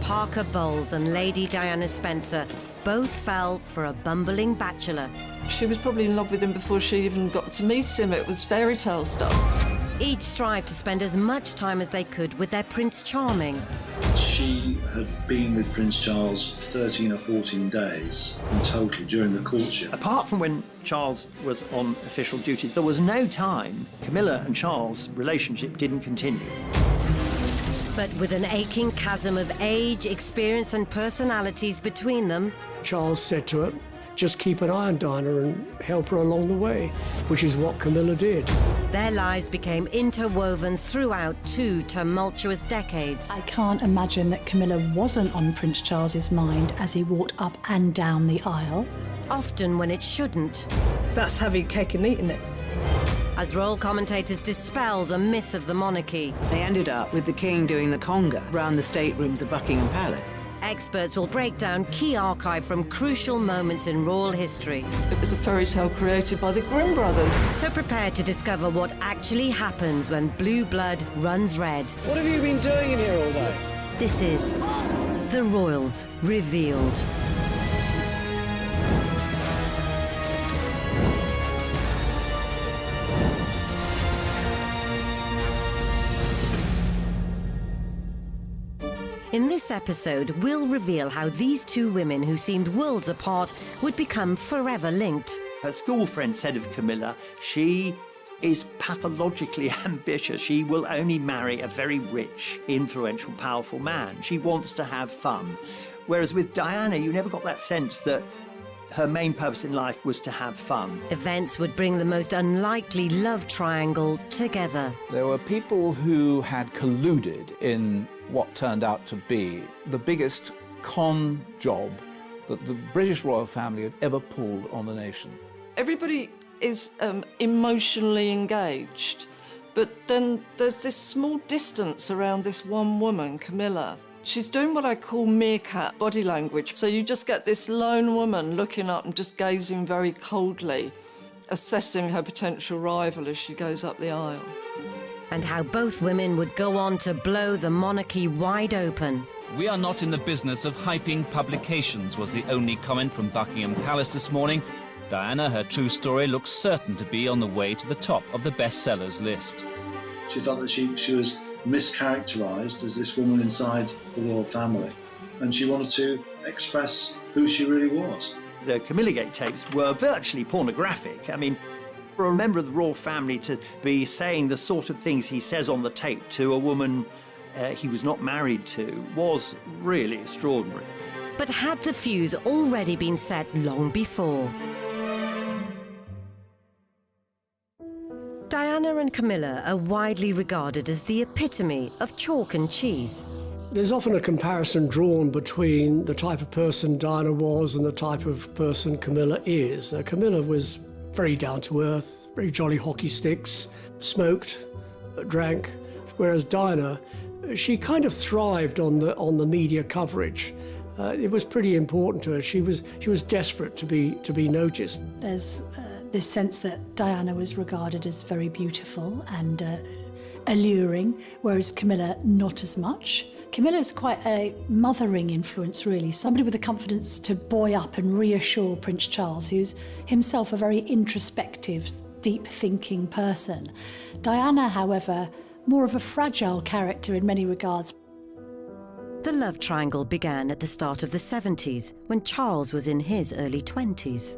Parker Bowles and Lady Diana Spencer both fell for a bumbling bachelor. She was probably in love with him before she even got to meet him. It was fairy tale stuff. Each strived to spend as much time as they could with their Prince Charming. She had been with Prince Charles 13 or 14 days in total during the courtship. Apart from when Charles was on official duty, there was no time Camilla and Charles' relationship didn't continue. But with an aching chasm of age, experience and personalities between them, Charles said to her, just keep an eye on Diana and help her along the way, which is what Camilla did. their lives became interwoven throughout 2 tumultuous decades. I can't imagine that Camilla wasn't on Prince Charles's mind as he walked up and down the aisle. Often when it shouldn't. That's having cake and eating it. As royal commentators dispel the myth of the monarchy, They ended up with the king doing the conga round the staterooms of Buckingham Palace. experts will break down key archive from crucial moments in royal history. It was a fairy tale created by the Grimm brothers. So prepare to discover what actually happens when blue blood runs red. What have you been doing in here all day? This is The Royals Revealed. In this episode, we'll reveal how these two women who seemed worlds apart would become forever linked. Her school friend said of Camilla, she is pathologically ambitious. She will only marry a very rich, influential, powerful man. She wants to have fun. Whereas with Diana, you never got that sense that her main purpose in life was to have fun. Events would bring the most unlikely love triangle together. There were people who had colluded in what turned out to be the biggest con job that the British royal family had ever pulled on the nation. Everybody is emotionally engaged, but then there's this small distance around this one woman, Camilla. She's doing what I call meerkat body language. So you just get this lone woman looking up and just gazing very coldly, assessing her potential rival as she goes up the aisle. And how both women would go on to blow the monarchy wide open. "We are not in the business of hyping publications," was the only comment from Buckingham Palace this morning. Diana, her true story, looks certain to be on the way to the top of the bestsellers list. She felt that she was mischaracterised as this woman inside the royal family, and she wanted to express who she really was. The Camilla Gate tapes were virtually pornographic. I mean, for a member of the royal family to be saying the sort of things he says on the tape to a woman he was not married to was really extraordinary. But had the fuse already been set long before? Diana and Camilla are widely regarded as the epitome of chalk and cheese. There's often a comparison drawn between the type of person Diana was and the type of person Camilla is. Camilla was very down-to-earth, very jolly hockey sticks, smoked, drank, whereas Diana, she kind of thrived on the media coverage. It was pretty important to her. She was desperate to be noticed. There's this sense that Diana was regarded as very beautiful and alluring, whereas Camilla not as much. Camilla's quite a mothering influence, really, somebody with the confidence to buoy up and reassure Prince Charles, who's himself a very introspective, deep-thinking person. Diana, however, more of a fragile character in many regards. The love triangle began at the start of the 70s, when Charles was in his early 20s.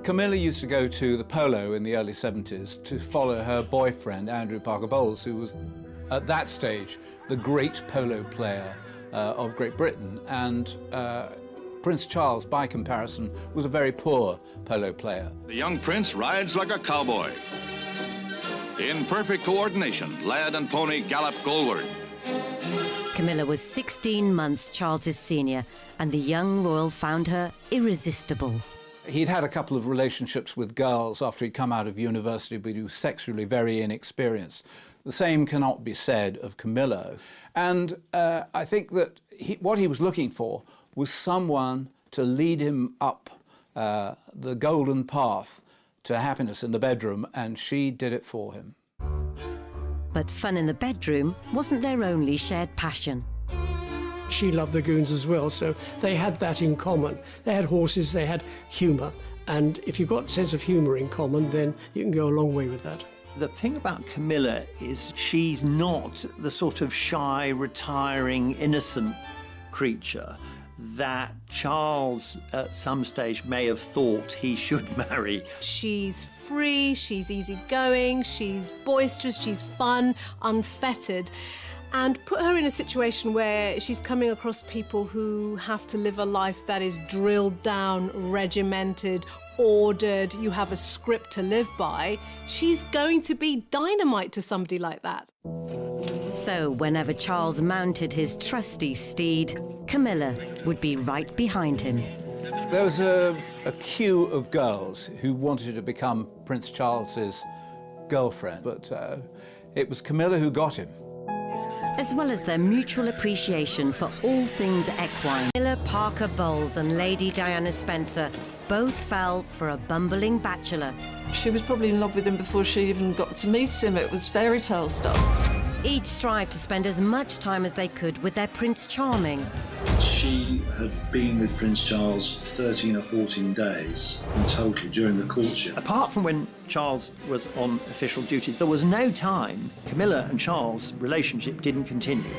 Camilla used to go to the polo in the early 70s to follow her boyfriend, Andrew Parker Bowles, who was, at that stage, the great polo player of Great Britain. And Prince Charles, by comparison, was a very poor polo player. The young prince rides like a cowboy. In perfect coordination, lad and pony gallop goalward. Camilla was 16 months Charles's senior, and the young royal found her irresistible. He'd had a couple of relationships with girls after he'd come out of university, but he was sexually very inexperienced. The same cannot be said of Camilla. And I think that what he was looking for was someone to lead him up the golden path to happiness in the bedroom, and she did it for him. But fun in the bedroom wasn't their only shared passion. She loved the goons as well, so they had that in common. They had horses, they had humour, and if you've got a sense of humour in common, then you can go a long way with that. The thing about Camilla is she's not the sort of shy, retiring, innocent creature that Charles at some stage may have thought he should marry. She's free, she's easygoing, she's boisterous, she's fun, unfettered. And put her in a situation where she's coming across people who have to live a life that is drilled down, regimented, ordered, you have a script to live by. She's going to be dynamite to somebody like that. So whenever Charles mounted his trusty steed, Camilla would be right behind him. There was a queue of girls who wanted to become Prince Charles's girlfriend, but it was Camilla who got him. As well as their mutual appreciation for all things equine, Camilla Parker Bowles and Lady Diana Spencer both fell for a bumbling bachelor. She was probably in love with him before she even got to meet him. It was fairy tale stuff. Each strived to spend as much time as they could with their Prince Charming. She had been with Prince Charles 13 or 14 days in total during the courtship. Apart from when Charles was on official duty, there was no time Camilla and Charles' relationship didn't continue.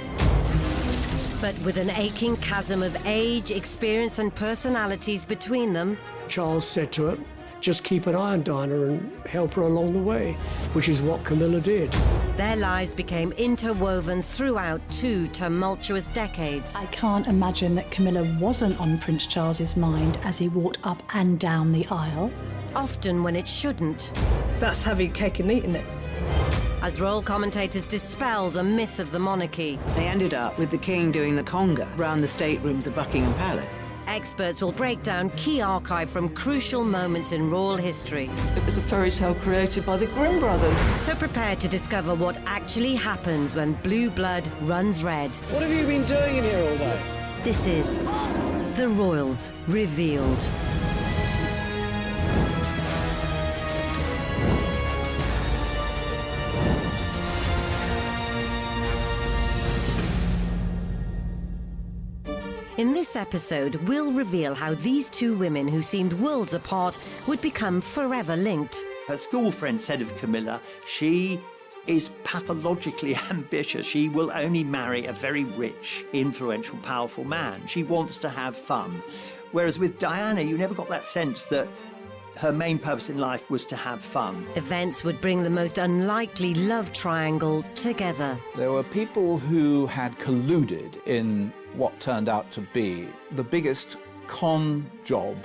But with an aching chasm of age, experience and personalities between them, Charles said to her, just keep an eye on Diana and help her along the way, which is what Camilla did. their lives became interwoven throughout 2 tumultuous decades. I can't imagine that Camilla wasn't on Prince Charles's mind as he walked up and down the aisle. Often when it shouldn't. That's having cake and eating it. As royal commentators dispel the myth of the monarchy, They ended up with the king doing the conga round the staterooms of Buckingham Palace. experts will break down key archive from crucial moments in royal history. It was a fairy tale created by the Grimm brothers. So prepare to discover what actually happens when blue blood runs red. What have you been doing in here all day? This is The Royals Revealed. In this episode, we'll reveal how these two women who seemed worlds apart would become forever linked. Her school friend said of Camilla, she is pathologically ambitious. She will only marry a very rich, influential, powerful man. She wants to have fun. Whereas with Diana, you never got that sense that her main purpose in life was to have fun. Events would bring the most unlikely love triangle together. There were people who had colluded in what turned out to be the biggest con job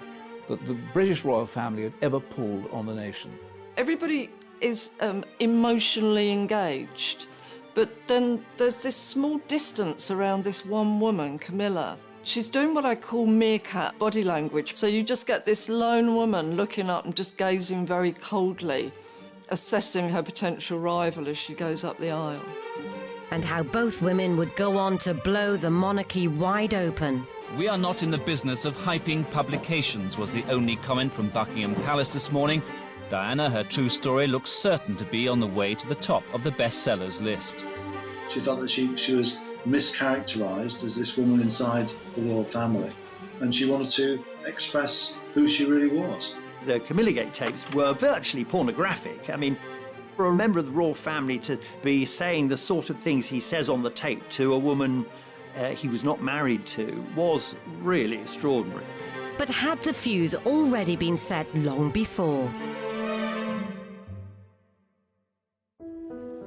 that the British royal family had ever pulled on the nation. Everybody is emotionally engaged, but then there's this small distance around this one woman, Camilla. She's doing what I call meerkat body language. So you just get this lone woman looking up and just gazing very coldly, assessing her potential rival as she goes up the aisle. And how both women would go on to blow the monarchy wide open. We are not in the business of hyping publications, was the only comment from Buckingham Palace this morning. Diana, her true story, looks certain to be on the way to the top of the bestsellers list. She felt that she was mischaracterised as this woman inside the royal family, and she wanted to express who she really was. The Camilla Gate tapes were virtually pornographic. I mean, for a member of the royal family to be saying the sort of things he says on the tape to a woman he was not married to was really extraordinary. But had the fuse already been set long before?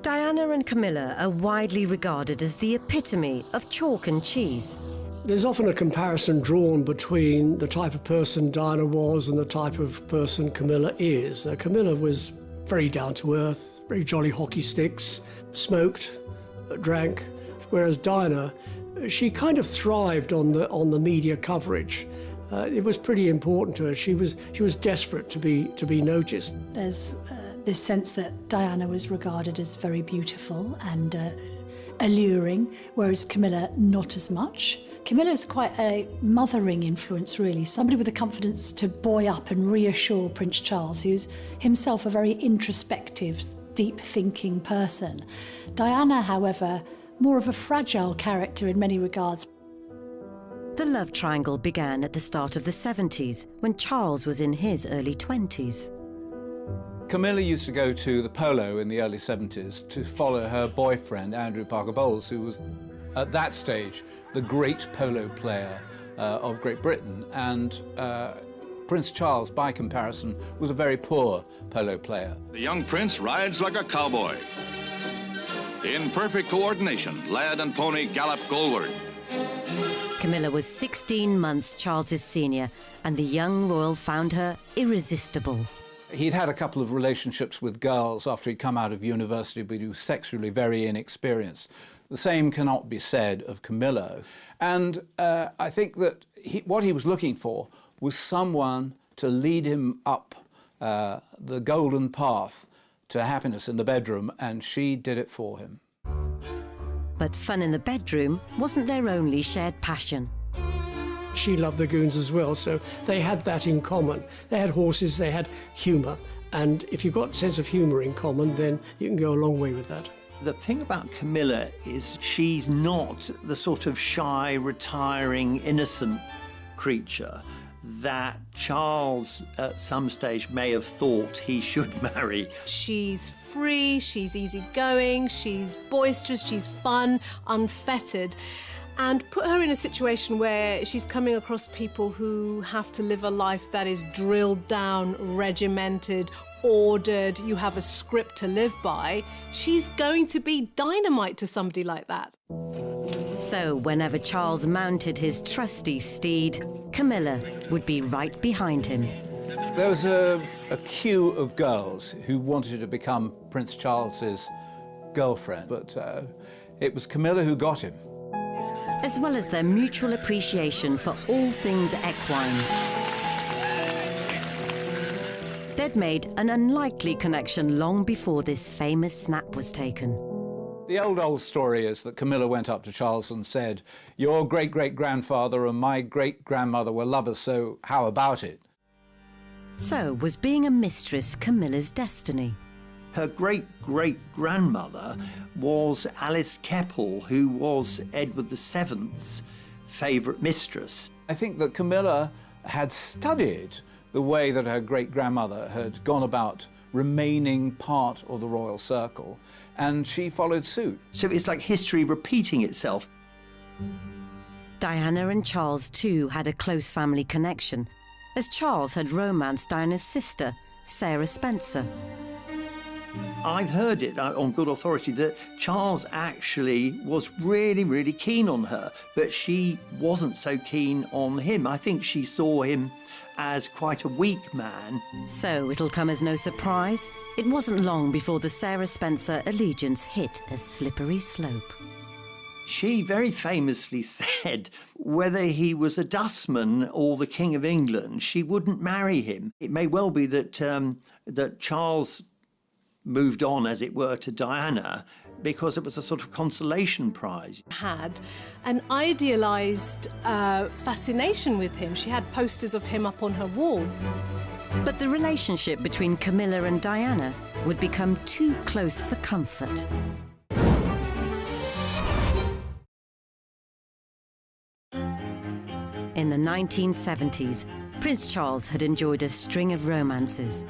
Diana and Camilla are widely regarded as the epitome of chalk and cheese. There's often a comparison drawn between the type of person Diana was and the type of person Camilla is. Camilla was very down-to-earth, very jolly hockey sticks, smoked, drank, whereas Diana, she kind of thrived on the media coverage. It was pretty important to her. She was desperate to be noticed. There's this sense that Diana was regarded as very beautiful and alluring, whereas Camilla not as much. Camilla's quite a mothering influence, really, somebody with the confidence to buoy up and reassure Prince Charles, who's himself a very introspective, deep-thinking person. Diana, however, more of a fragile character in many regards. The love triangle began at the start of the 70s, when Charles was in his early 20s. Camilla used to go to the polo in the early 70s to follow her boyfriend, Andrew Parker Bowles, who was, at that stage, the great polo player of Great Britain. And Prince Charles, by comparison, was a very poor polo player. The young prince rides like a cowboy. In perfect coordination, lad and pony gallop goalward. Camilla was 16 months Charles's senior, and the young royal found her irresistible. He'd had a couple of relationships with girls after he'd come out of university, but he was sexually very inexperienced. The same cannot be said of Camilla. And I think that what he was looking for was someone to lead him up the golden path to happiness in the bedroom, and she did it for him. But fun in the bedroom wasn't their only shared passion. She loved the goons as well, so they had that in common. They had horses, they had humour, and if you've got a sense of humour in common, then you can go a long way with that. The thing about Camilla is she's not the sort of shy, retiring, innocent creature that Charles at some stage may have thought he should marry. She's free, she's easygoing, she's boisterous, she's fun, unfettered. And put her in a situation where she's coming across people who have to live a life that is drilled down, regimented, ordered, you have a script to live by. She's going to be dynamite to somebody like that. So whenever Charles mounted his trusty steed, Camilla would be right behind him. There was a queue of girls who wanted to become Prince Charles's girlfriend, but it was Camilla who got him. As well as their mutual appreciation for all things equine. They'd made an unlikely connection long before this famous snap was taken. The old story is that Camilla went up to Charles and said, "Your great-great-grandfather and my great-grandmother were lovers, so how about it?" So was being a mistress Camilla's destiny? Her great-great-grandmother was Alice Keppel, who was Edward VII's favourite mistress. I think that Camilla had studied the way that her great-grandmother had gone about remaining part of the royal circle, and she followed suit. So it's like history repeating itself. Diana and Charles too had a close family connection, as Charles had romanced Diana's sister, Sarah Spencer. I've heard it on good authority that Charles actually was really, really keen on her, but she wasn't so keen on him. I think she saw him as quite a weak man. So it'll come as no surprise, it wasn't long before the Sarah Spencer allegiance hit a slippery slope. She very famously said whether he was a dustman or the King of England, she wouldn't marry him. It may well be that that Charles moved on, as it were, to Diana because it was a sort of consolation prize. Had an idealised fascination with him. She had posters of him up on her wall. But the relationship between Camilla and Diana would become too close for comfort. In the 1970s, Prince Charles had enjoyed a string of romances.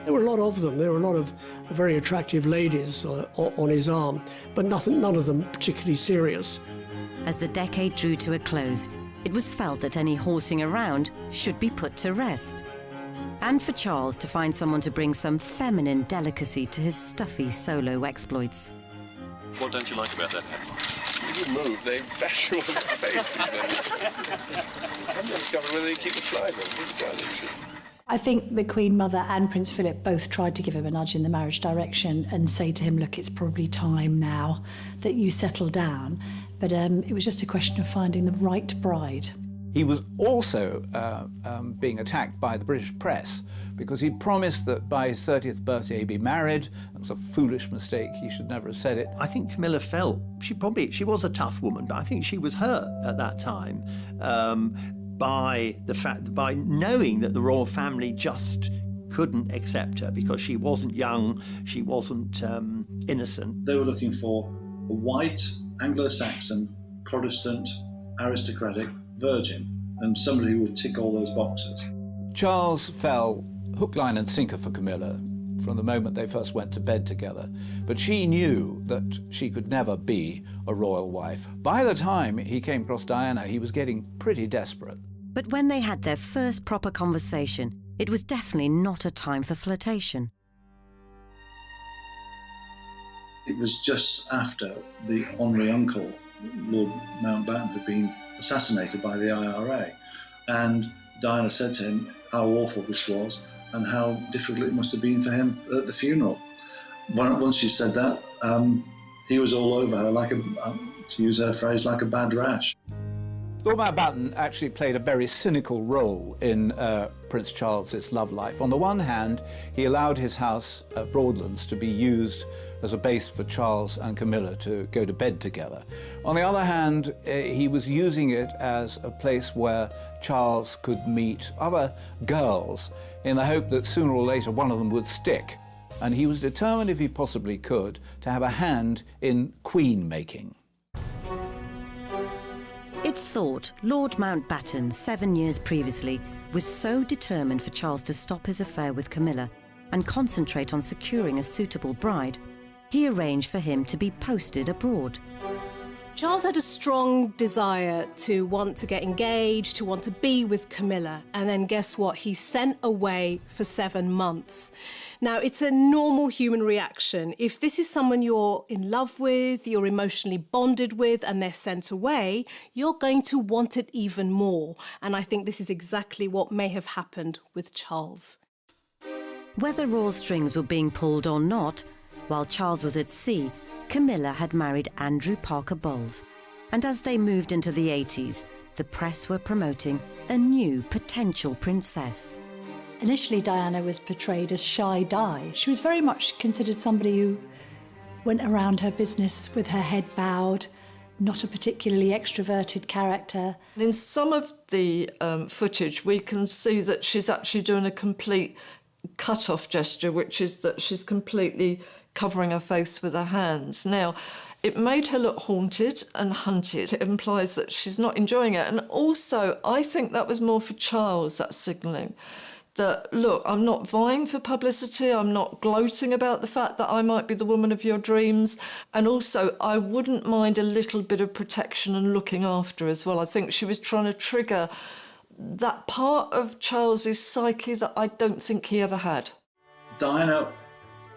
There were a lot of them. There were a lot of very attractive ladies on his arm, but none of them particularly serious. As the decade drew to a close, it was felt that any horsing around should be put to rest. And for Charles to find someone to bring some feminine delicacy to his stuffy solo exploits. What don't you like about that hat? If you move, they bash you on the face. I haven't discovered whether they keep the flies on. I think the Queen Mother and Prince Philip both tried to give him a nudge in the marriage direction and say to him, look, it's probably time now that you settle down. But it was just a question of finding the right bride. He was also being attacked by the British press because he promised that by his 30th birthday he'd be married. That was a foolish mistake. He should never have said it. I think Camilla felt, she was a tough woman, but I think she was hurt at that time by knowing that the royal family just couldn't accept her because she wasn't young, she wasn't innocent. They were looking for a white, Anglo-Saxon, Protestant aristocratic virgin and somebody who would tick all those boxes. Charles fell hook, line and sinker for Camilla from the moment they first went to bed together, but she knew that she could never be a royal wife. By the time he came across Diana, he was getting pretty desperate. But when they had their first proper conversation, it was definitely not a time for flirtation. It was just after the honorary uncle, Lord Mountbatten, had been assassinated by the IRA, and Diana said to him how awful this was and how difficult it must have been for him at the funeral. Once she said that, he was all over her, like to use her phrase, like a bad rash. Lord Mountbatten actually played a very cynical role in Prince Charles's love life. On the one hand, he allowed his house at Broadlands to be used as a base for Charles and Camilla to go to bed together. On the other hand, he was using it as a place where Charles could meet other girls in the hope that sooner or later one of them would stick. And he was determined, if he possibly could, to have a hand in queen making. It's thought Lord Mountbatten, 7 years previously, was so determined for Charles to stop his affair with Camilla and concentrate on securing a suitable bride, he arranged for him to be posted abroad. Charles had a strong desire to want to get engaged, to want to be with Camilla, and then guess what? He's sent away for 7 months. Now, it's a normal human reaction. If this is someone you're in love with, you're emotionally bonded with, and they're sent away, you're going to want it even more. And I think this is exactly what may have happened with Charles. Whether royal strings were being pulled or not, while Charles was at sea, Camilla had married Andrew Parker Bowles, and as they moved into the 80s, the press were promoting a new potential princess. Initially, Diana was portrayed as shy Di. She was very much considered somebody who went around her business with her head bowed, not a particularly extroverted character. In some of the footage, we can see that she's actually doing a complete cut-off gesture, which is that she's completely covering her face with her hands. Now, it made her look haunted and hunted. It implies that she's not enjoying it. And also, I think that was more for Charles, that signalling. That, look, I'm not vying for publicity, I'm not gloating about the fact that I might be the woman of your dreams. And also, I wouldn't mind a little bit of protection and looking after as well. I think she was trying to trigger that part of Charles's psyche that I don't think he ever had. Diana,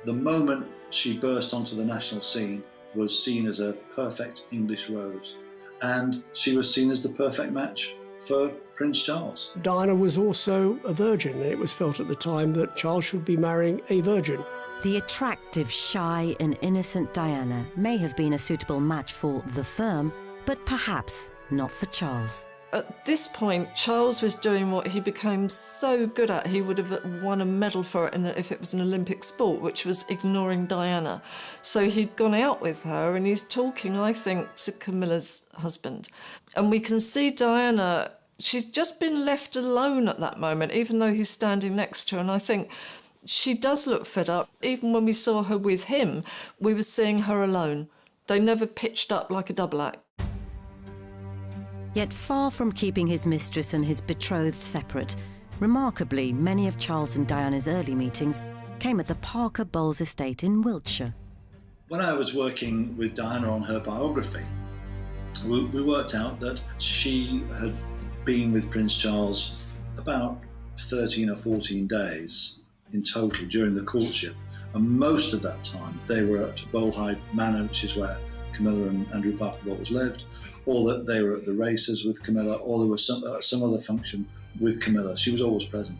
the moment she burst onto the national scene, was seen as a perfect English rose, and she was seen as the perfect match for Prince Charles. Diana was also a virgin, and it was felt at the time that Charles should be marrying a virgin. The attractive, shy and innocent Diana may have been a suitable match for the firm, but perhaps not for Charles. At this point, Charles was doing what he became so good at. He would have won a medal for it if it was an Olympic sport, which was ignoring Diana. So he'd gone out with her and he's talking, I think, to Camilla's husband. And we can see Diana, she's just been left alone at that moment, even though he's standing next to her. And I think she does look fed up. Even when we saw her with him, we were seeing her alone. They never pitched up like a double act. Yet far from keeping his mistress and his betrothed separate, remarkably, many of Charles and Diana's early meetings came at the Parker Bowles estate in Wiltshire. When I was working with Diana on her biography, we worked out that she had been with Prince Charles about 13 or 14 days in total during the courtship. And most of that time they were at Bolehide Manor, which is where Camilla and Andrew Parker Bowles lived, or that they were at the races with Camilla, or there was some other function with Camilla. She was always present.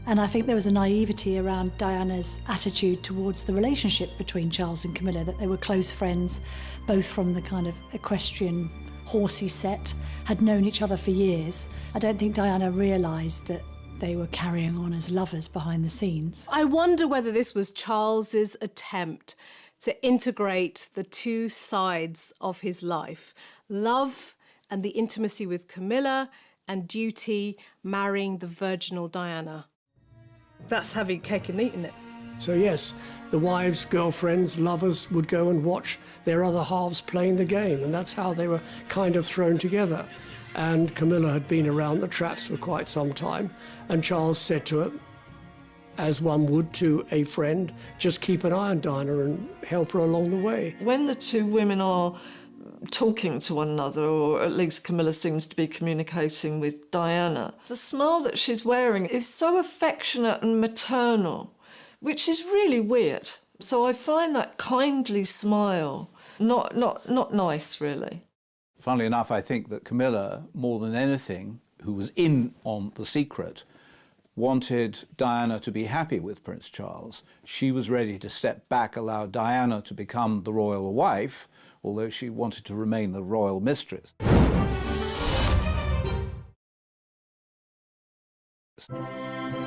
And I think there was a naivety around Diana's attitude towards the relationship between Charles and Camilla, that they were close friends, both from the kind of equestrian, horsey set, had known each other for years. I don't think Diana realised that they were carrying on as lovers behind the scenes. I wonder whether this was Charles's attempt to integrate the two sides of his life, love and the intimacy with Camilla, and duty, marrying the virginal Diana. That's having cake and eating it. So yes, the wives, girlfriends, lovers would go and watch their other halves playing the game, and that's how they were kind of thrown together. And Camilla had been around the traps for quite some time, and Charles said to her, as one would to a friend, just keep an eye on Diana and help her along the way. When the two women are talking to one another, or at least Camilla seems to be communicating with Diana, the smile that she's wearing is so affectionate and maternal, which is really weird. So I find that kindly smile not nice, really. Funnily enough, I think that Camilla, more than anything, who was in on the secret, wanted Diana to be happy with Prince Charles. She was ready to step back, allow Diana to become the royal wife, although she wanted to remain the royal mistress.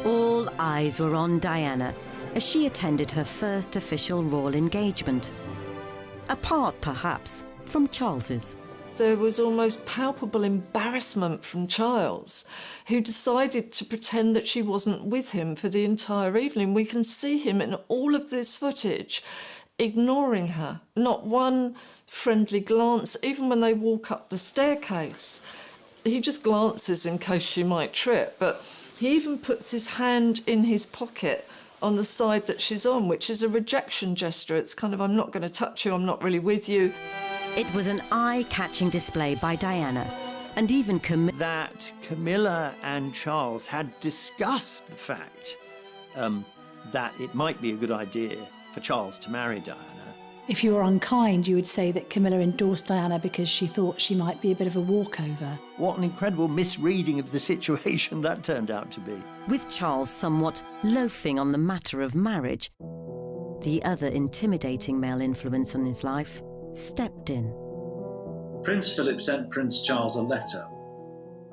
All eyes were on Diana as she attended her first official royal engagement. Apart, perhaps, from Charles's. There was almost palpable embarrassment from Charles, who decided to pretend that she wasn't with him for the entire evening. We can see him in all of this footage ignoring her. Not one friendly glance, even when they walk up the staircase. He just glances in case she might trip, but he even puts his hand in his pocket on the side that she's on, which is a rejection gesture. It's kind of, I'm not going to touch you, I'm not really with you. It was an eye-catching display by Diana, and even that Camilla and Charles had discussed the fact that it might be a good idea for Charles to marry Diana. If you were unkind, you would say that Camilla endorsed Diana because she thought she might be a bit of a walkover. What an incredible misreading of the situation that turned out to be. With Charles somewhat loafing on the matter of marriage, the other intimidating male influence on his life stepped in. Prince Philip sent Prince Charles a letter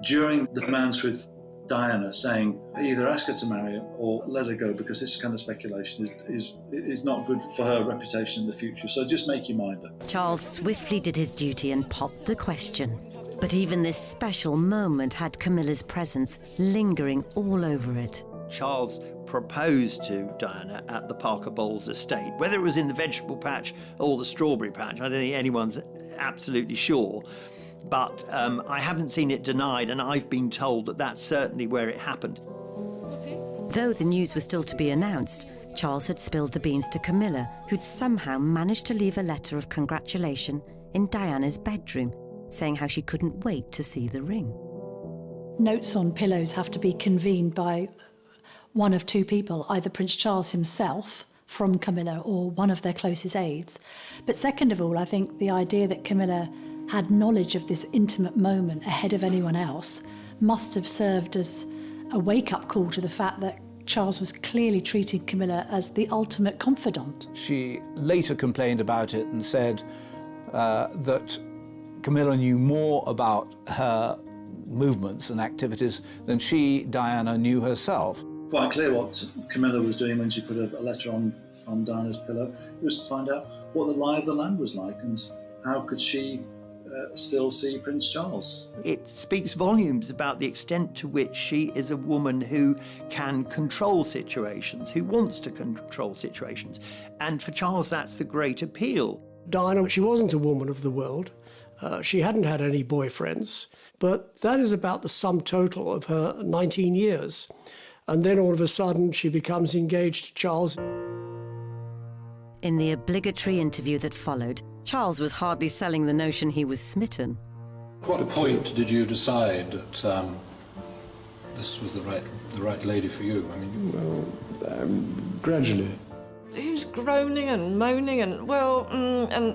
during the romance with Diana saying either ask her to marry him or let her go, because this kind of speculation is not good for her reputation in the future. So just make your mind up. Charles swiftly did his duty and popped the question. But even this special moment had Camilla's presence lingering all over it. Charles proposed to Diana at the Parker Bowles estate. Whether it was in the vegetable patch or the strawberry patch, I don't think anyone's absolutely sure. But I haven't seen it denied, and I've been told that that's certainly where it happened. Though the news was still to be announced, Charles had spilled the beans to Camilla, who'd somehow managed to leave a letter of congratulation in Diana's bedroom, saying how she couldn't wait to see the ring. Notes on pillows have to be convened by one of two people, either Prince Charles himself from Camilla or one of their closest aides. But second of all, I think the idea that Camilla had knowledge of this intimate moment ahead of anyone else must have served as a wake-up call to the fact that Charles was clearly treating Camilla as the ultimate confidant. She later complained about it and said that Camilla knew more about her movements and activities than she, Diana, knew herself. Quite clear what Camilla was doing when she put a letter on Diana's pillow. It was to find out what the lie of the land was like and how could she still see Prince Charles. It speaks volumes about the extent to which she is a woman who can control situations, who wants to control situations. And for Charles, that's the great appeal. Diana, she wasn't a woman of the world. She hadn't had any boyfriends, but that is about the sum total of her 19 years. And then all of a sudden she becomes engaged to Charles. In the obligatory interview that followed, Charles was hardly selling the notion he was smitten. At what point did you decide that this was the right lady for you? I mean, well, gradually. He was groaning and moaning and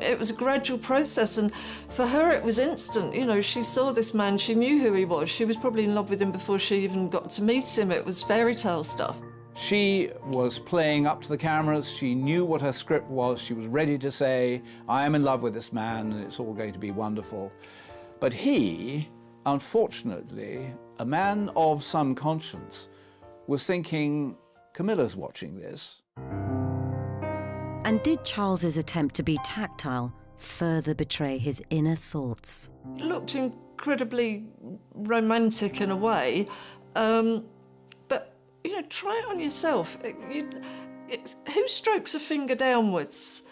it was a gradual process, and for her it was instant. You know, she saw this man, she knew who he was, she was probably in love with him before she even got to meet him. It was fairy tale stuff. She was playing up to the cameras, she knew what her script was, she was ready to say, I am in love with this man and it's all going to be wonderful. But he, unfortunately, a man of some conscience, was thinking, Camilla's watching this. And did Charles's attempt to be tactile further betray his inner thoughts? It looked incredibly romantic in a way, but, you know, try it on yourself. Who strokes a finger downwards?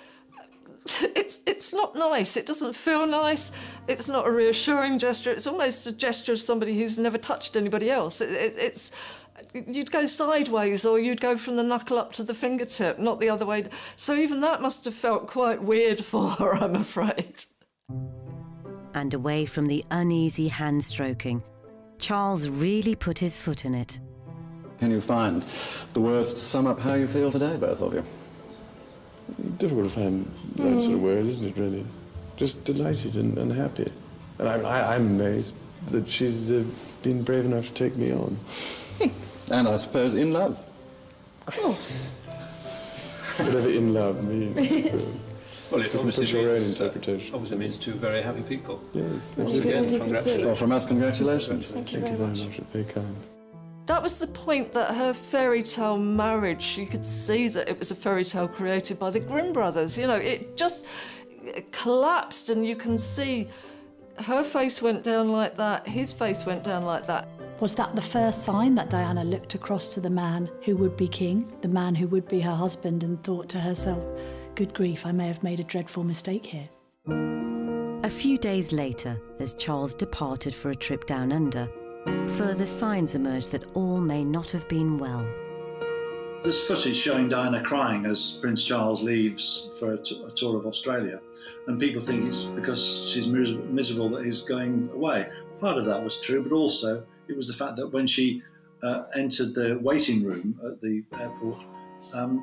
It's not nice. It doesn't feel nice. It's not a reassuring gesture. It's almost a gesture of somebody who's never touched anybody else. It's you'd go sideways or you'd go from the knuckle up to the fingertip, not the other way. So even that must have felt quite weird for her, I'm afraid. And away from the uneasy hand stroking, Charles really put his foot in it. Can you find the words to sum up how you feel today, both of you? Difficult to find the right sort of word, isn't it, really? Just delighted and happy. And I'm amazed that she's been brave enough to take me on. And I suppose in love. Of course. Whatever in love means. Well, it obviously put your own means, interpretation. obviously means two very happy people. Yes. Once again, congratulations. Well, from us, congratulations. Thank you very much. Very kind. That was the point, that her fairy tale marriage, you could see that it was a fairy tale created by the Grimm brothers. You know, it just collapsed, and you can see her face went down like that, his face went down like that. Was that the first sign that Diana looked across to the man who would be king, the man who would be her husband, and thought to herself, good grief, I may have made a dreadful mistake here? A few days later, as Charles departed for a trip down under, further signs emerged that all may not have been well. There's footage showing Diana crying as Prince Charles leaves for a tour of Australia, and people think it's because she's miserable that he's going away. Part of that was true, but also it was the fact that when she entered the waiting room at the airport,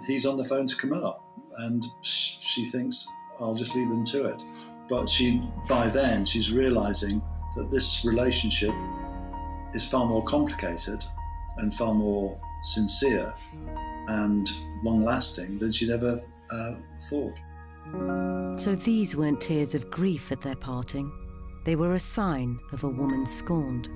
he's on the phone to Camilla, and she thinks, I'll just leave them to it. But by then, she's realising that this relationship is far more complicated and far more sincere and long-lasting than she'd ever thought. So these weren't tears of grief at their parting. They were a sign of a woman scorned.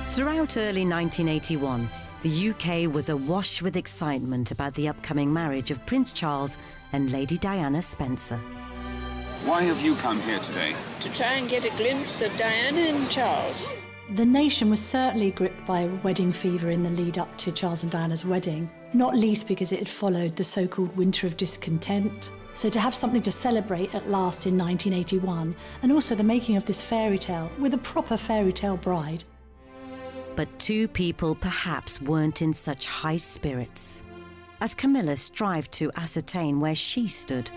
Throughout early 1981, the UK was awash with excitement about the upcoming marriage of Prince Charles and Lady Diana Spencer. Why have you come here today? To try and get a glimpse of Diana and Charles. The nation was certainly gripped by wedding fever in the lead up to Charles and Diana's wedding, not least because it had followed the so-called winter of discontent. So to have something to celebrate at last in 1981, and also the making of this fairy tale with a proper fairy tale bride. But two people perhaps weren't in such high spirits, as Camilla strived to ascertain where she stood.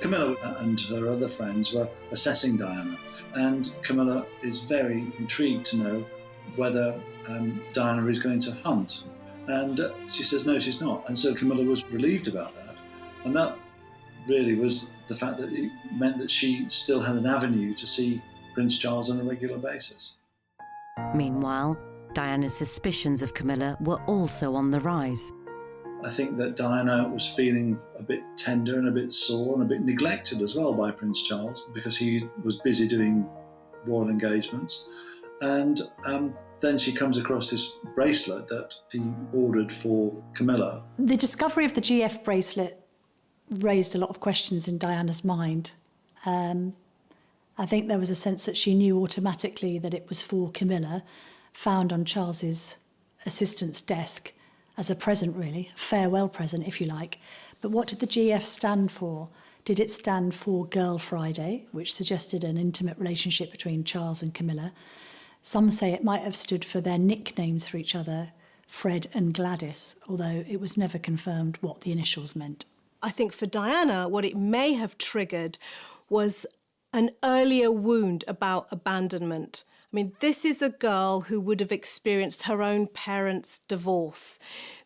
Camilla and her other friends were assessing Diana, and Camilla is very intrigued to know whether Diana is going to hunt. And she says, no, she's not. And so Camilla was relieved about that. And that really was the fact that it meant that she still had an avenue to see Prince Charles on a regular basis. Meanwhile, Diana's suspicions of Camilla were also on the rise. I think that Diana was feeling a bit tender and a bit sore and a bit neglected as well by Prince Charles because he was busy doing royal engagements. And then she comes across this bracelet that he ordered for Camilla. The discovery of the GF bracelet raised a lot of questions in Diana's mind. I think there was a sense that she knew automatically that it was for Camilla, found on Charles's assistant's desk as a present, really, a farewell present, if you like. But what did the GF stand for? Did it stand for Girl Friday, which suggested an intimate relationship between Charles and Camilla? Some say it might have stood for their nicknames for each other, Fred and Gladys, although it was never confirmed what the initials meant. I think for Diana, what it may have triggered was an earlier wound about abandonment. I mean, this is a girl who would have experienced her own parents' divorce.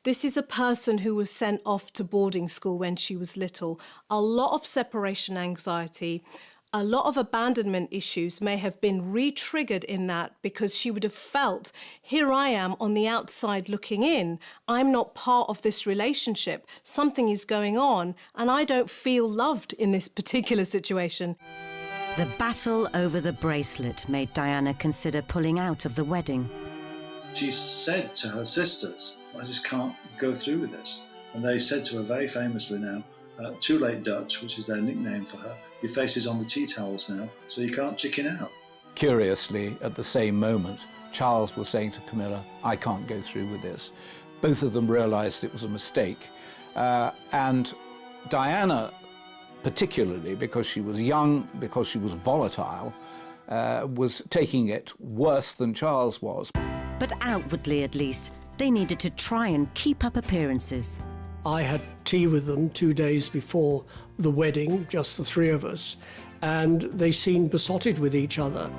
This is a person who was sent off to boarding school when she was little. A lot of separation anxiety, a lot of abandonment issues may have been re-triggered in that because she would have felt, here I am on the outside looking in. I'm not part of this relationship. Something is going on and I don't feel loved in this particular situation. The battle over the bracelet made Diana consider pulling out of the wedding. She said to her sisters, I just can't go through with this. And they said to her very famously now, too late Dutch, which is their nickname for her, your face is on the tea towels now, so you can't chicken out. Curiously, at the same moment, Charles was saying to Camilla, I can't go through with this. Both of them realised it was a mistake. And Diana, particularly because she was young, because she was volatile, was taking it worse than Charles was. But outwardly, at least, they needed to try and keep up appearances. I had tea with them 2 days before the wedding, just the three of us, and they seemed besotted with each other.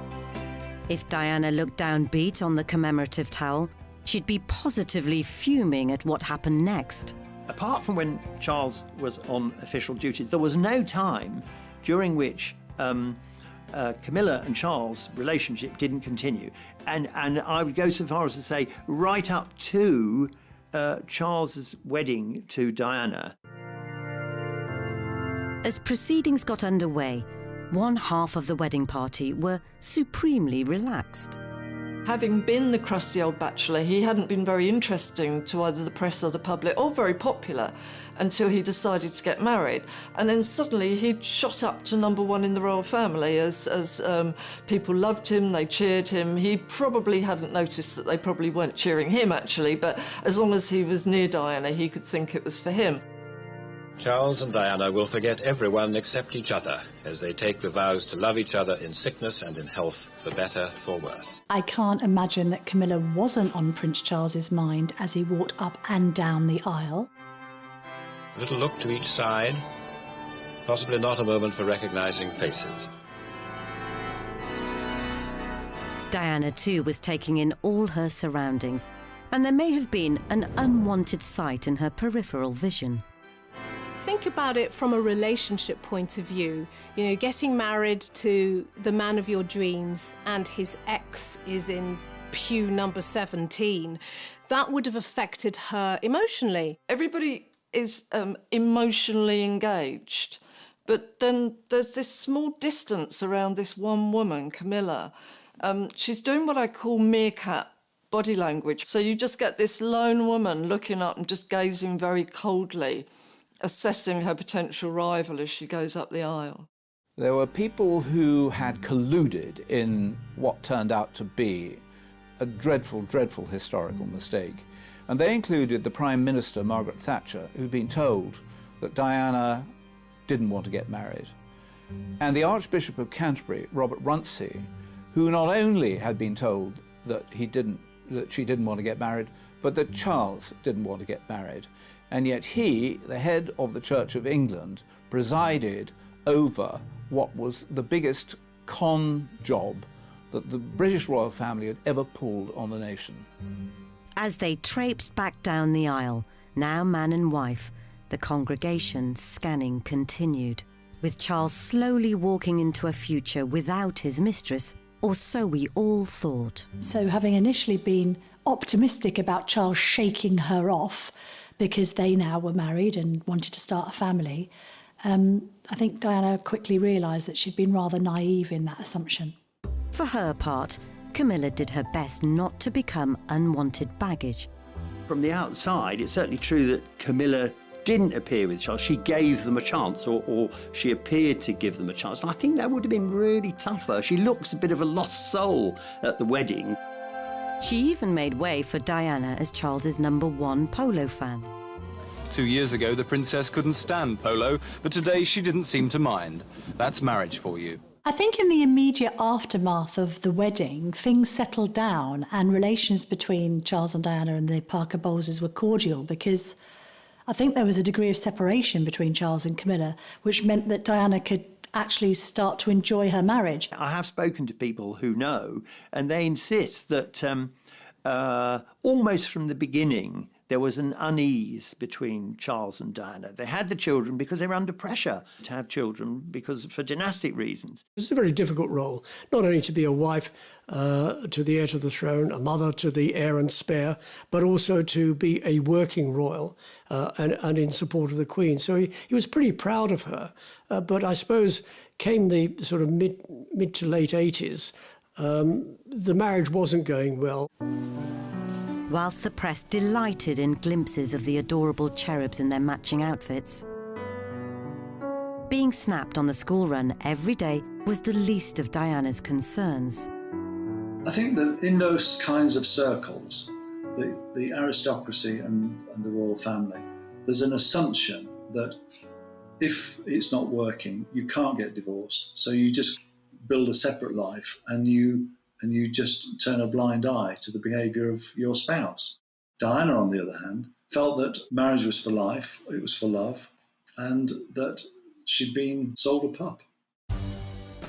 If Diana looked downbeat on the commemorative towel, she'd be positively fuming at what happened next. Apart from when Charles was on official duties, there was no time during which Camilla and Charles' relationship didn't continue. And I would go so far as to say right up to Charles's wedding to Diana. As proceedings got underway, one half of the wedding party were supremely relaxed. Having been the crusty old bachelor, he hadn't been very interesting to either the press or the public, or very popular, until he decided to get married. And then suddenly he'd shot up to #1 in the royal family as people loved him, they cheered him. He probably hadn't noticed that they probably weren't cheering him, actually, but as long as he was near Diana, he could think it was for him. Charles and Diana will forget everyone except each other as they take the vows to love each other in sickness and in health, for better, for worse. I can't imagine that Camilla wasn't on Prince Charles's mind as he walked up and down the aisle. A little look to each side, possibly not a moment for recognising faces. Diana, too, was taking in all her surroundings, and there may have been an unwanted sight in her peripheral vision. Think about it from a relationship point of view. You know, getting married to the man of your dreams and his ex is in pew number 17. That would have affected her emotionally. Everybody is emotionally engaged, but then there's this small distance around this one woman, Camilla. She's doing what I call meerkat body language. So you just get this lone woman looking up and just gazing very coldly, assessing her potential rival as she goes up the aisle. There were people who had colluded in what turned out to be a dreadful, dreadful historical mistake. And they included the Prime Minister, Margaret Thatcher, who'd been told that Diana didn't want to get married. And the Archbishop of Canterbury, Robert Runcie, who not only had been told that she didn't want to get married, but that Charles didn't want to get married. And yet he, the head of the Church of England, presided over what was the biggest con job that the British royal family had ever pulled on the nation. As they traipsed back down the aisle, now man and wife, the congregation's scanning continued. With Charles slowly walking into a future without his mistress, or so we all thought. So having initially been optimistic about Charles shaking her off because they now were married and wanted to start a family, I think Diana quickly realised that she'd been rather naive in that assumption. For her part, Camilla did her best not to become unwanted baggage. From the outside, it's certainly true that Camilla didn't appear with Charles. She gave them a chance, or she appeared to give them a chance. And I think that would have been really tough for her. She looks a bit of a lost soul at the wedding. She even made way for Diana as Charles's #1 polo fan. 2 years ago, the princess couldn't stand polo, but today she didn't seem to mind. That's marriage for you. I think in the immediate aftermath of the wedding, things settled down and relations between Charles and Diana and the Parker Bowleses were cordial, because I think there was a degree of separation between Charles and Camilla, which meant that Diana could actually start to enjoy her marriage. I have spoken to people who know, and they insist that almost from the beginning, there was an unease between Charles and Diana. They had the children because they were under pressure to have children for dynastic reasons. It's a very difficult role, not only to be a wife to the heir to the throne, a mother to the heir and spare, but also to be a working royal and in support of the Queen. So he was pretty proud of her. But I suppose came the sort of mid to late 80s, the marriage wasn't going well. Whilst the press delighted in glimpses of the adorable cherubs in their matching outfits, being snapped on the school run every day was the least of Diana's concerns. I think that in those kinds of circles, the aristocracy and the royal family, there's an assumption that if it's not working, you can't get divorced. So you just build a separate life and you just turn a blind eye to the behaviour of your spouse. Diana, on the other hand, felt that marriage was for life, it was for love, and that she'd been sold a pup.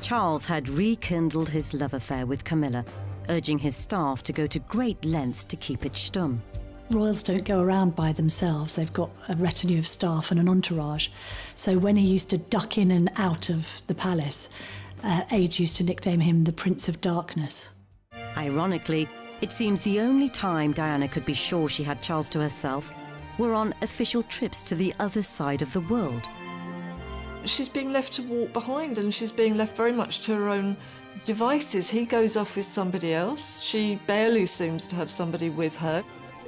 Charles had rekindled his love affair with Camilla, urging his staff to go to great lengths to keep it stum. Royals don't go around by themselves. They've got a retinue of staff and an entourage. So when he used to duck in and out of the palace, aides used to nickname him the Prince of Darkness. Ironically, it seems the only time Diana could be sure she had Charles to herself were on official trips to the other side of the world. She's being left to walk behind, and she's being left very much to her own devices. He goes off with somebody else. She barely seems to have somebody with her.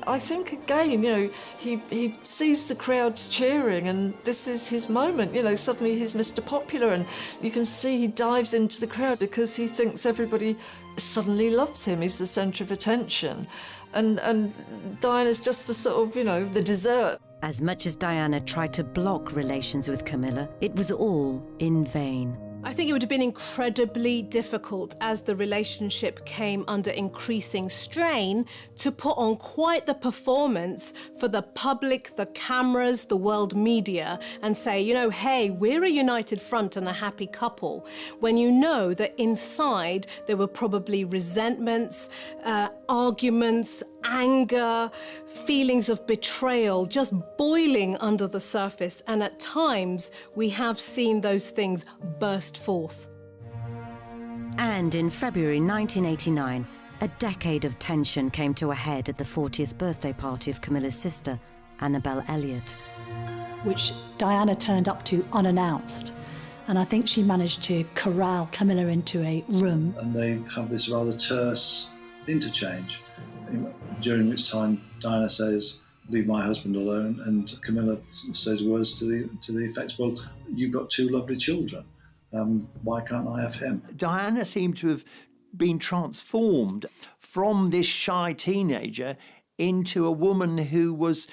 I think, again, he sees the crowds cheering, and this is his moment. Suddenly he's Mr. Popular, and you can see he dives into the crowd because he thinks everybody suddenly loves him. He's the centre of attention. And Diana's just the sort of, the dessert. As much as Diana tried to block relations with Camilla, it was all in vain. I think it would have been incredibly difficult as the relationship came under increasing strain to put on quite the performance for the public, the cameras, the world media, and say, hey, we're a united front and a happy couple, when you know that inside there were probably resentments, arguments, anger, feelings of betrayal just boiling under the surface, and at times we have seen those things burst forth. And in February 1989, a decade of tension came to a head at the 40th birthday party of Camilla's sister, Annabel Elliot, which Diana turned up to unannounced. And I think she managed to corral Camilla into a room. And they have this rather terse interchange, during which time Diana says, "Leave my husband alone," and Camilla says words to the effect, "Well, you've got 2 lovely children. Why can't I have him?" Diana seemed to have been transformed from this shy teenager into a woman who was,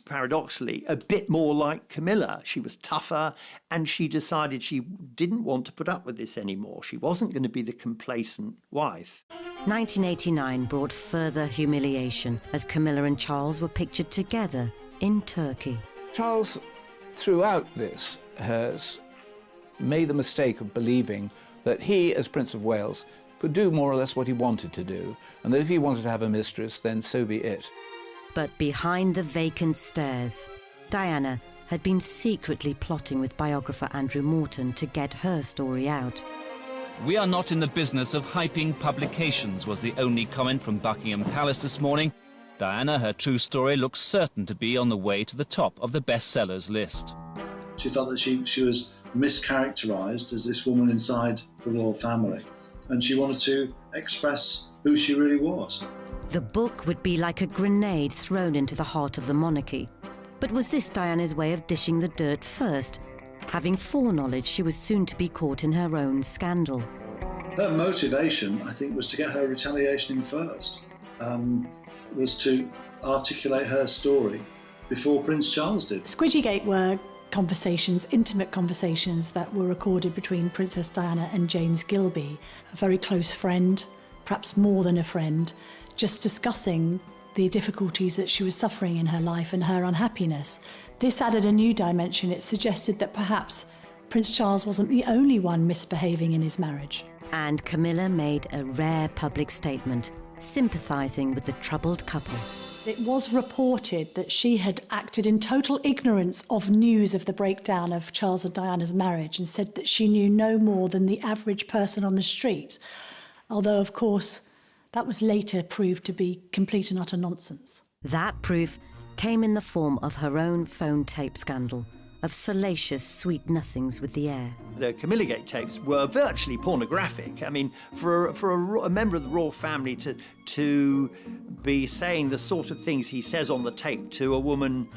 paradoxically, a bit more like Camilla. She was tougher, and she decided she didn't want to put up with this anymore. She wasn't going to be the complacent wife. 1989 brought further humiliation as Camilla and Charles were pictured together in Turkey. Charles, throughout this, has made the mistake of believing that he, as Prince of Wales, could do more or less what he wanted to do, and that if he wanted to have a mistress, then so be it. But behind the vacant stairs, Diana had been secretly plotting with biographer Andrew Morton to get her story out. We are not in the business of hyping publications, was the only comment from Buckingham Palace this morning. Diana, her true story, looks certain to be on the way to the top of the bestsellers list. She felt that she was mischaracterised as this woman inside the royal family, and she wanted to express who she really was. The book would be like a grenade thrown into the heart of the monarchy. But was this Diana's way of dishing the dirt first, having foreknowledge she was soon to be caught in her own scandal? Her motivation, I think, was to get her retaliation in first, was to articulate her story before Prince Charles did. Squidgygate were conversations, intimate conversations that were recorded between Princess Diana and James Gilbey, a very close friend, perhaps more than a friend, just discussing the difficulties that she was suffering in her life and her unhappiness. This added a new dimension. It suggested that perhaps Prince Charles wasn't the only one misbehaving in his marriage. And Camilla made a rare public statement, sympathising with the troubled couple. It was reported that she had acted in total ignorance of news of the breakdown of Charles and Diana's marriage and said that she knew no more than the average person on the street, although, of course, that was later proved to be complete and utter nonsense. That proof came in the form of her own phone tape scandal, of salacious sweet nothings with the heir. The Camilla tapes were virtually pornographic. I mean, for a member of the royal family to be saying the sort of things he says on the tape to a woman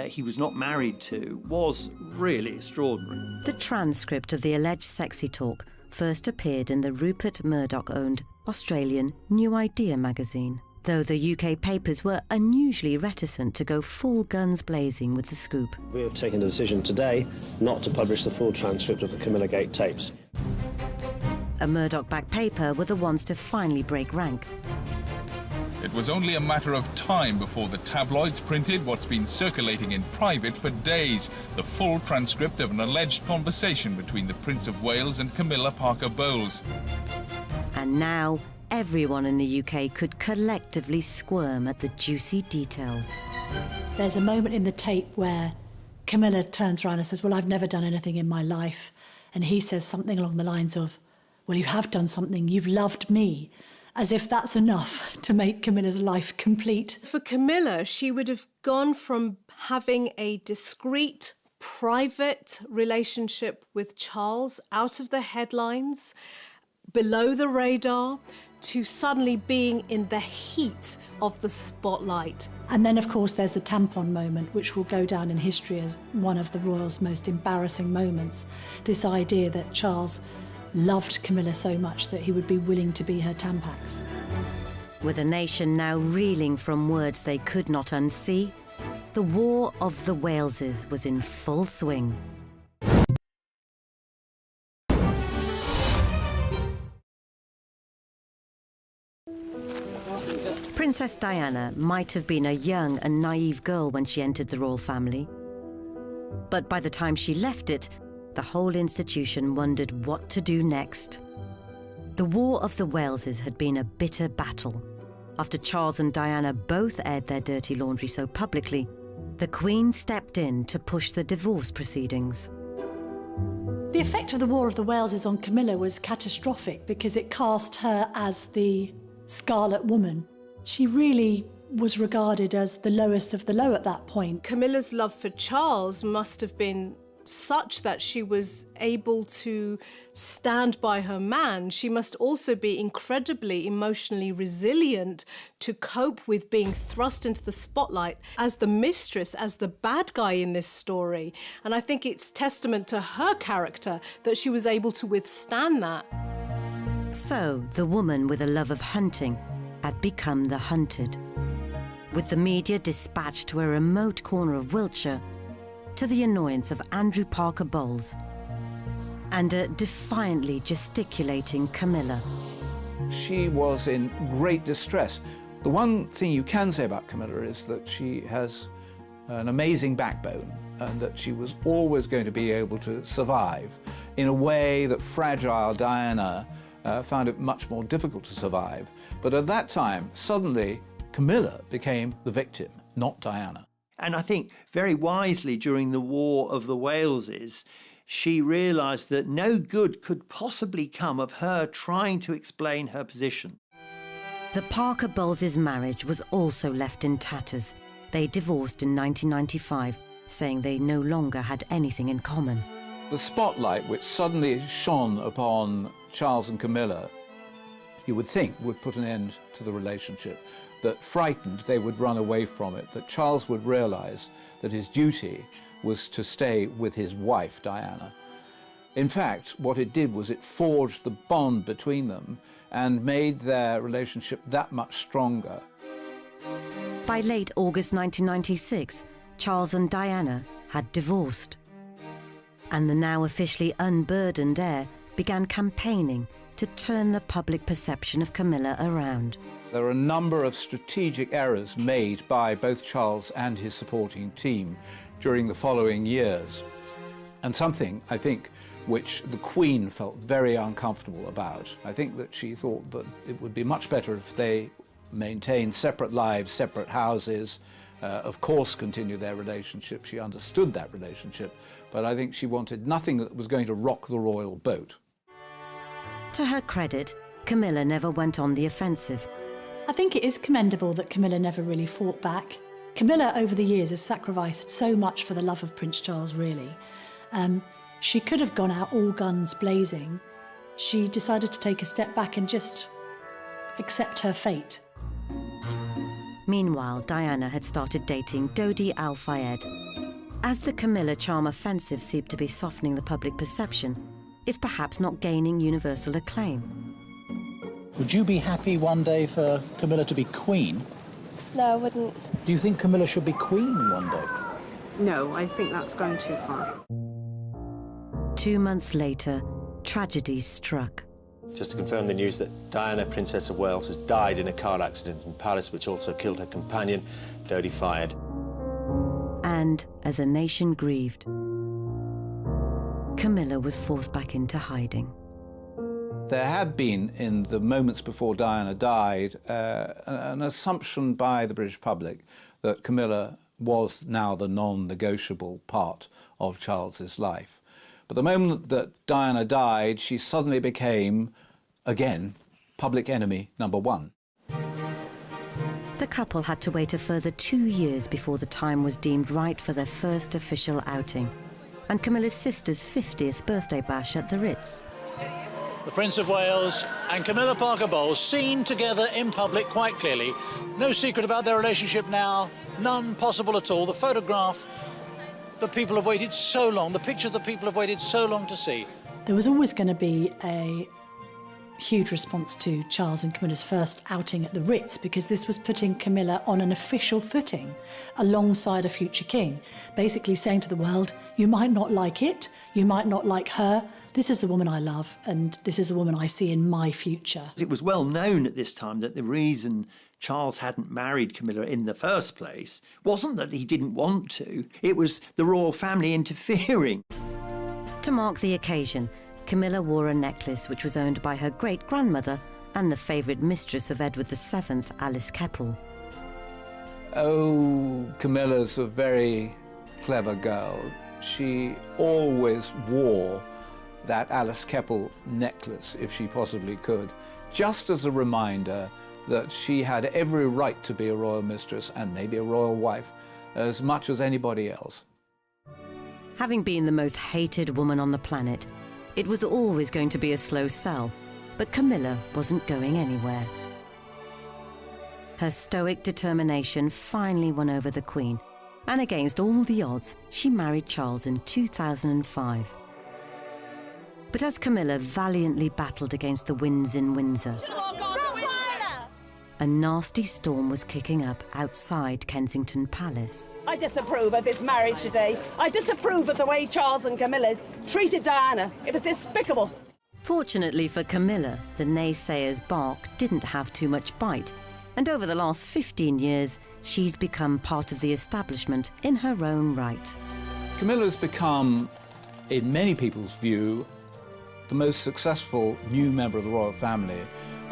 he was not married to was really extraordinary. The transcript of the alleged sexy talk first appeared in the Rupert Murdoch-owned Australian New Idea magazine, though the UK papers were unusually reticent to go full guns blazing with the scoop. We have taken the decision today not to publish the full transcript of the Camilla Gate tapes. A Murdoch-backed paper were the ones to finally break rank. It was only a matter of time before the tabloids printed what's been circulating in private for days, the full transcript of an alleged conversation between the Prince of Wales and Camilla Parker Bowles. And now everyone in the UK could collectively squirm at the juicy details. There's a moment in the tape where Camilla turns around and says, "Well, I've never done anything in my life." And he says something along the lines of, "Well, you have done something, you've loved me," as if that's enough to make Camilla's life complete. For Camilla, she would have gone from having a discreet, private relationship with Charles, out of the headlines, below the radar, to suddenly being in the heat of the spotlight. And then, of course, there's the tampon moment, which will go down in history as one of the royals' most embarrassing moments. This idea that Charles loved Camilla so much that he would be willing to be her tampax. With a nation now reeling from words they could not unsee, the War of the Waleses was in full swing. Princess Diana might have been a young and naive girl when she entered the royal family. But by the time she left it, the whole institution wondered what to do next. The War of the Waleses had been a bitter battle. After Charles and Diana both aired their dirty laundry so publicly, the Queen stepped in to push the divorce proceedings. The effect of the War of the Waleses on Camilla was catastrophic because it cast her as the Scarlet Woman. She really was regarded as the lowest of the low at that point. Camilla's love for Charles must have been such that she was able to stand by her man. She must also be incredibly emotionally resilient to cope with being thrust into the spotlight as the mistress, as the bad guy in this story. And I think it's testament to her character that she was able to withstand that. So, the woman with a love of hunting had become the hunted. With the media dispatched to a remote corner of Wiltshire, to the annoyance of Andrew Parker Bowles and a defiantly gesticulating Camilla. She was in great distress. The one thing you can say about Camilla is that she has an amazing backbone and that she was always going to be able to survive in a way that fragile Diana found it much more difficult to survive. But at that time, suddenly, Camilla became the victim, not Diana. And I think very wisely during the War of the Waleses, she realised that no good could possibly come of her trying to explain her position. The Parker Bowles' marriage was also left in tatters. They divorced in 1995, saying they no longer had anything in common. The spotlight which suddenly shone upon Charles and Camilla, you would think would put an end to the relationship, that frightened they would run away from it, that Charles would realise that his duty was to stay with his wife, Diana. In fact, what it did was it forged the bond between them and made their relationship that much stronger. By late August 1996, Charles and Diana had divorced. And the now officially unburdened heir began campaigning to turn the public perception of Camilla around. There are a number of strategic errors made by both Charles and his supporting team during the following years, and something, I think, which the Queen felt very uncomfortable about. I think that she thought that it would be much better if they maintained separate lives, separate houses, of course continue their relationship. She understood that relationship, but I think she wanted nothing that was going to rock the royal boat. To her credit, Camilla never went on the offensive. I think it is commendable that Camilla never really fought back. Camilla, over the years, has sacrificed so much for the love of Prince Charles, really. She could have gone out all guns blazing. She decided to take a step back and just accept her fate. Meanwhile, Diana had started dating Dodi Al-Fayed. As the Camilla charm offensive seemed to be softening the public perception, if perhaps not gaining universal acclaim. Would you be happy one day for Camilla to be queen? No, I wouldn't. Do you think Camilla should be queen one day? No, I think that's going too far. 2 months later, tragedy struck. Just to confirm the news that Diana, Princess of Wales, has died in a car accident in Paris, which also killed her companion, Dodi Fayed. And as a nation grieved, Camilla was forced back into hiding. There had been, in the moments before Diana died, an assumption by the British public that Camilla was now the non-negotiable part of Charles's life. But the moment that Diana died, she suddenly became, again, public enemy number one. The couple had to wait a further 2 years before the time was deemed right for their first official outing, and Camilla's sister's 50th birthday bash at the Ritz. The Prince of Wales and Camilla Parker Bowles seen together in public quite clearly. No secret about their relationship now, none possible at all. The photograph that people have waited so long, the picture that people have waited so long to see. There was always going to be a huge response to Charles and Camilla's first outing at the Ritz, because this was putting Camilla on an official footing alongside a future king, basically saying to the world, you might not like it, you might not like her, this is the woman I love, and this is a woman I see in my future. It was well known at this time that the reason Charles hadn't married Camilla in the first place wasn't that he didn't want to, it was the royal family interfering. To mark the occasion, Camilla wore a necklace which was owned by her great-grandmother and the favourite mistress of Edward VII, Alice Keppel. Oh, Camilla's a very clever girl. She always wore that Alice Keppel necklace, if she possibly could, just as a reminder that she had every right to be a royal mistress and maybe a royal wife as much as anybody else. Having been the most hated woman on the planet, it was always going to be a slow sell, but Camilla wasn't going anywhere. Her stoic determination finally won over the Queen, and against all the odds, she married Charles in 2005. But as Camilla valiantly battled against the winds in Windsor, a nasty storm was kicking up outside Kensington Palace. I disapprove of this marriage today. I disapprove of the way Charles and Camilla treated Diana. It was despicable. Fortunately for Camilla, the naysayers' bark didn't have too much bite, and over the last 15 years, she's become part of the establishment in her own right. Camilla's become, in many people's view, the most successful new member of the royal family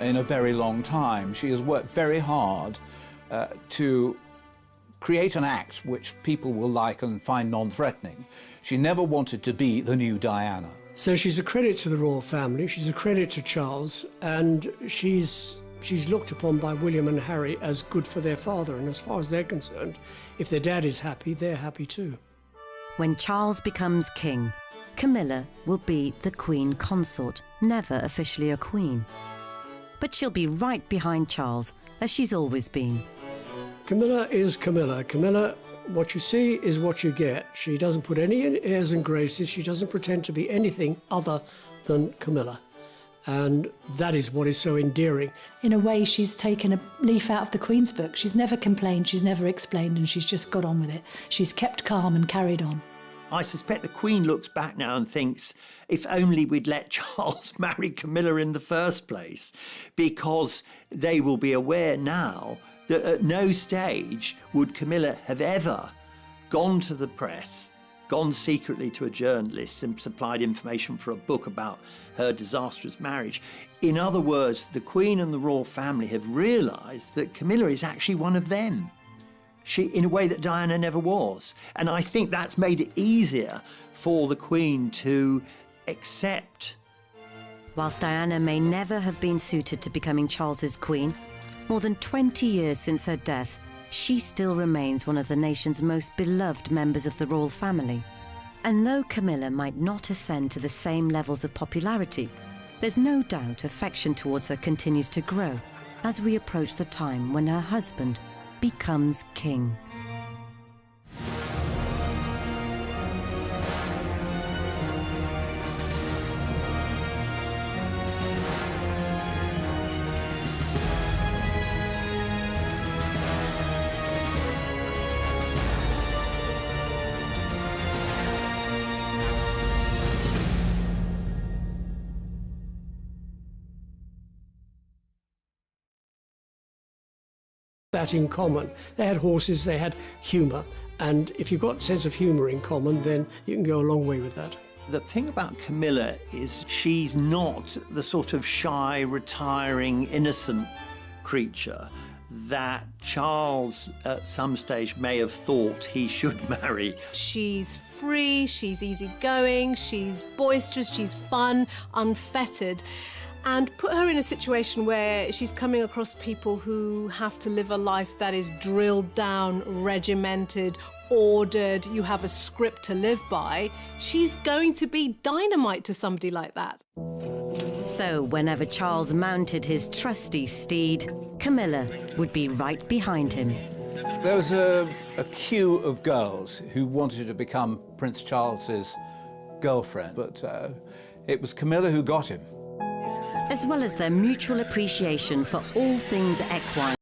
in a very long time. She has worked very hard to create an act which people will like and find non-threatening. She never wanted to be the new Diana. So she's a credit to the royal family, she's a credit to Charles, and she's looked upon by William and Harry as good for their father, and as far as they're concerned, if their dad is happy, they're happy too. When Charles becomes king, Camilla will be the queen consort, never officially a queen. But she'll be right behind Charles, as she's always been. Camilla is Camilla. Camilla, what you see is what you get. She doesn't put any airs and graces. She doesn't pretend to be anything other than Camilla. And that is what is so endearing. In a way, she's taken a leaf out of the Queen's book. She's never complained, she's never explained, and she's just got on with it. She's kept calm and carried on. I suspect the Queen looks back now and thinks, if only we'd let Charles marry Camilla in the first place, because they will be aware now that at no stage would Camilla have ever gone to the press, gone secretly to a journalist and supplied information for a book about her disastrous marriage. In other words, the Queen and the royal family have realised that Camilla is actually one of them. She, in a way that Diana never was. And I think that's made it easier for the Queen to accept. Whilst Diana may never have been suited to becoming Charles's queen, more than 20 years since her death, she still remains one of the nation's most beloved members of the royal family. And though Camilla might not ascend to the same levels of popularity, there's no doubt affection towards her continues to grow as we approach the time when her husband becomes king. That in common. They had horses, they had humour, and if you've got a sense of humour in common, then you can go a long way with that. The thing about Camilla is she's not the sort of shy, retiring, innocent creature that Charles at some stage may have thought he should marry. She's free, she's easygoing, she's boisterous, she's fun, unfettered. And put her in a situation where she's coming across people who have to live a life that is drilled down, regimented, ordered, you have a script to live by. She's going to be dynamite to somebody like that. So whenever Charles mounted his trusty steed, Camilla would be right behind him. There was a queue of girls who wanted to become Prince Charles's girlfriend, but it was Camilla who got him. As well as their mutual appreciation for all things equine.